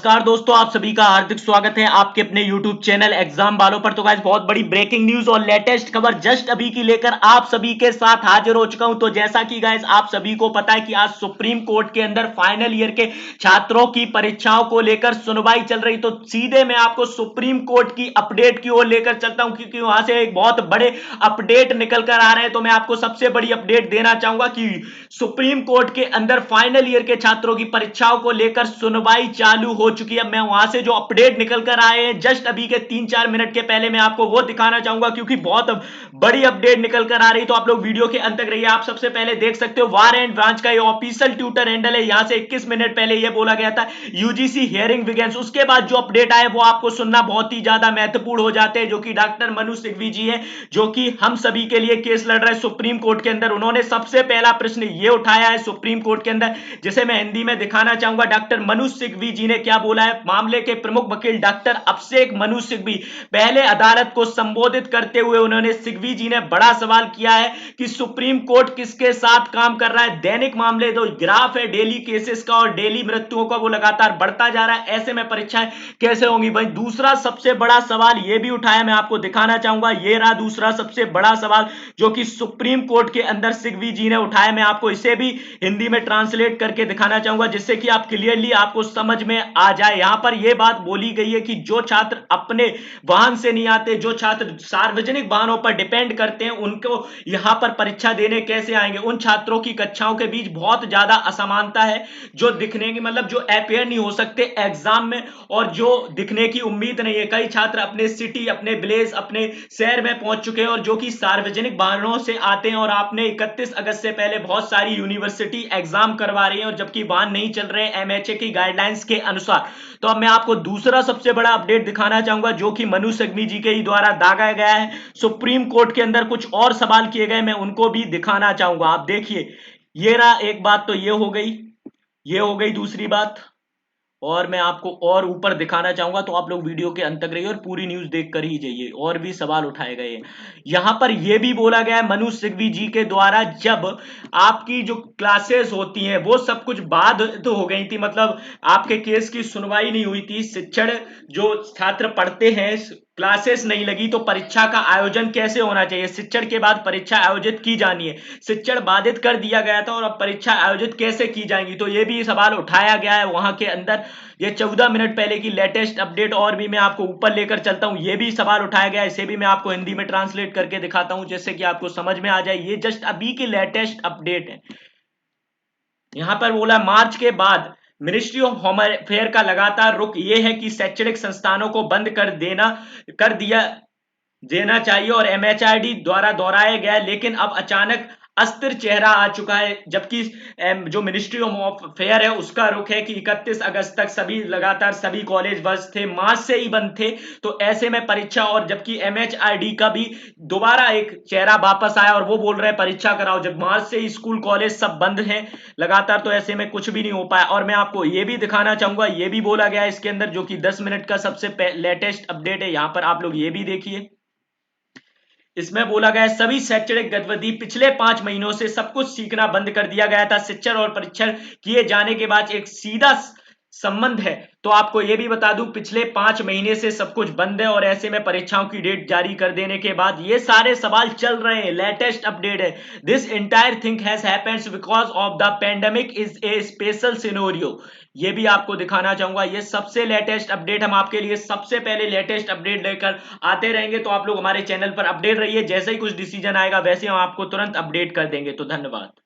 नमस्कार दोस्तों, आप सभी का हार्दिक स्वागत है आपके अपने YouTube चैनल एग्जाम वालों पर। तो गाइस बहुत बड़ी ब्रेकिंग न्यूज और लेटेस्ट खबर जस्ट अभी की लेकर आप सभी के साथ हाजिर हो चुका हूं। तो जैसा कि गाइस आप सभी को पता है कि आज सुप्रीम कोर्ट के अंदर फाइनल ईयर के छात्रों की परीक्षाओं को लेकर सुनवाई चल रही। तो सीधे मैं आपको सुप्रीम कोर्ट की अपडेट की ओर लेकर चलता हूं, क्योंकि वहां से एक बहुत बड़े अपडेट निकल कर आ रहे हैं। तो मैं आपको सबसे बड़ी अपडेट देना चाहूंगा कि सुप्रीम कोर्ट के अंदर फाइनल ईयर के छात्रों की परीक्षाओं को लेकर सुनवाई चालू हो चुकी है। मैं वहां से जो अपडेट निकल कर आए हैं जस्ट अभी के 3-4 मिनट के पहले मैं आपको वो दिखाना चाहूंगा, क्योंकि बहुत बड़ी अपडेट निकल कर आ रही। तो आप लोग वीडियो के अंत तक रहिए। आप सबसे पहले देख सकते हो वार एंड ब्रांच का ये ऑफिशियल ट्विटर हैंडल है। यहां से 21 मिनट पहले ये बोला गया था यूजीसी हियरिंग बिगिंस। उसके बाद जो अपडेट आए वो आपको सुनना बहुत ही ज्यादा महत्वपूर्ण हो जाते हैं, जो कि डॉक्टर मनु सिंघवी जी है, जो कि हम सभी के लिए केस लड़ रहे हैं सुप्रीम कोर्ट के अंदर। उन्होंने सबसे पहला प्रश्न ये उठाया है सुप्रीम कोर्ट के अंदर, जिसे मैं हिंदी में दिखाना चाहूंगा। डॉक्टर मनु सिंघवी जी ने क्या बोला है। मामले के प्रमुख वकील डॉक्टर अभिषेक मनु सिंघवी पहले अदालत को संबोधित करते हुए उन्होंने सिंघवी जी ने बड़ा सवाल किया है कि सुप्रीम कोर्ट किसके साथ काम कर रहा है। दैनिक मामले जो ग्राफ है डेली केसेस का और डेली मृत्युओं का, वो लगातार बढ़ता जा रहा है। ऐसे में परीक्षाएं कैसे होंगी भाई। दूसरा सबसे बड़ा सवाल यह भी उठाया, मैं आपको दिखाना चाहूंगा। यह रहा दूसरा सबसे बड़ा सवाल जो कि सुप्रीम कोर्ट के अंदर सिंघवी जी ने उठाया। मैं आपको इसे भी हिंदी में ट्रांसलेट करके दिखाना चाहूंगा, जिससे कि आप क्लियरली आपको समझ में आ जाए। यहां पर यह बात बोली गई है कि जो छात्र अपने वाहन से नहीं आते, जो छात्र सार्वजनिक वाहनों पर डिपेंड करते हैं, उनको यहां पर परीक्षा देने कैसे आएंगे। उन छात्रों की कक्षाओं के बीच बहुत ज्यादा असमानता है, जो दिखने की मतलब जो अपेयर नहीं हो सकते एग्जाम में और जो दिखने की उम्मीद नहीं है। कई छात्र अपने सिटी, अपने विलेज, अपने शहर में पहुंच चुके हैं और जो कि सार्वजनिक वाहनों से आते हैं। और आपने 31 अगस्त से पहले बहुत सारी यूनिवर्सिटी एग्जाम करवा रही है, और जबकि वाहन नहीं चल रहे हैं एमएचए की गाइडलाइंस के अनुसार। तो अब मैं आपको दूसरा सबसे बड़ा अपडेट दिखाना चाहूंगा, जो कि मनु सिंघवी जी के ही द्वारा दागा गया है। सुप्रीम कोर्ट के अंदर कुछ और सवाल किए गए, मैं उनको भी दिखाना चाहूंगा। आप देखिए, ये रहा एक बात, तो ये हो गई, ये हो गई दूसरी बात। और मैं आपको और ऊपर दिखाना चाहूंगा, तो आप लोग वीडियो के अंत तक रहिए और पूरी न्यूज देख कर ही जाइए। और भी सवाल उठाए गए हैं। यहां पर यह भी बोला गया है मनु सिंघवी जी के द्वारा, जब आपकी जो क्लासेस होती हैं वो सब कुछ बाद तो हो गई थी, मतलब आपके केस की सुनवाई नहीं हुई थी। शिक्षण जो छात्र पढ़ते हैं, क्लासेस नहीं लगी, तो परीक्षा का आयोजन कैसे होना चाहिए। शिक्षण के बाद परीक्षा आयोजित की जानी है, शिक्षण बाधित कर दिया गया था और अब परीक्षा आयोजित कैसे की जाएंगी। तो यह भी सवाल उठाया गया है वहां के अंदर। ये 14 मिनट पहले की लेटेस्ट अपडेट, और भी मैं आपको ऊपर लेकर चलता हूं। ये भी सवाल उठाया गया है, इसे भी मैं आपको हिंदी में ट्रांसलेट करके दिखाता हूं, जिससे कि आपको समझ में आ जाए। ये जस्ट अभी की लेटेस्ट अपडेट है। यहां पर बोला मार्च के बाद मिनिस्ट्री ऑफ होम अफेयर का लगातार रुख यह है कि शैक्षणिक संस्थानों को बंद कर दिया देना चाहिए, और एमएचआरडी द्वारा दोहराया गया है। लेकिन अब अचानक अस्थिर चेहरा आ चुका है, जबकि जो मिनिस्ट्री ऑफ अफेयर है उसका रुख है कि 31 अगस्त तक सभी लगातार सभी कॉलेज बंद थे, मार्च से ही बंद थे। तो ऐसे में परीक्षा, और जबकि एमएचआरडी का भी दोबारा एक चेहरा वापस आया और वो बोल रहे हैं परीक्षा कराओ, जब मार्च से ही स्कूल कॉलेज सब बंद हैं लगातार। तो ऐसे में कुछ भी नहीं हो पाया। और मैं आपको ये भी दिखाना चाहूंगा, ये भी बोला गया है इसके अंदर, जो कि 10 मिनट का सबसे लेटेस्ट अपडेट है। यहां पर आप लोग ये भी देखिए। इसमें बोला गया है सभी शैक्षणिक गतिविधि पिछले 5 महीनों से सब कुछ सीखना बंद कर दिया गया था। शिक्षण और परीक्षण किए जाने के बाद एक सीधा संबंध है। तो आपको यह भी बता दूं, पिछले 5 महीने से सब कुछ बंद है, और ऐसे में परीक्षाओं की डेट जारी कर देने के बाद ये सारे सवाल चल रहे हैं। लेटेस्ट अपडेट है, this entire thing has happened because of the pandemic is a special scenario. ये भी आपको दिखाना चाहूंगा। ये सबसे लेटेस्ट अपडेट, हम आपके लिए सबसे पहले लेटेस्ट अपडेट लेकर आते रहेंगे। तो आप लोग हमारे चैनल पर अपडेट रहिए, जैसे ही कुछ डिसीजन आएगा वैसे हम आपको तुरंत अपडेट कर देंगे। तो धन्यवाद।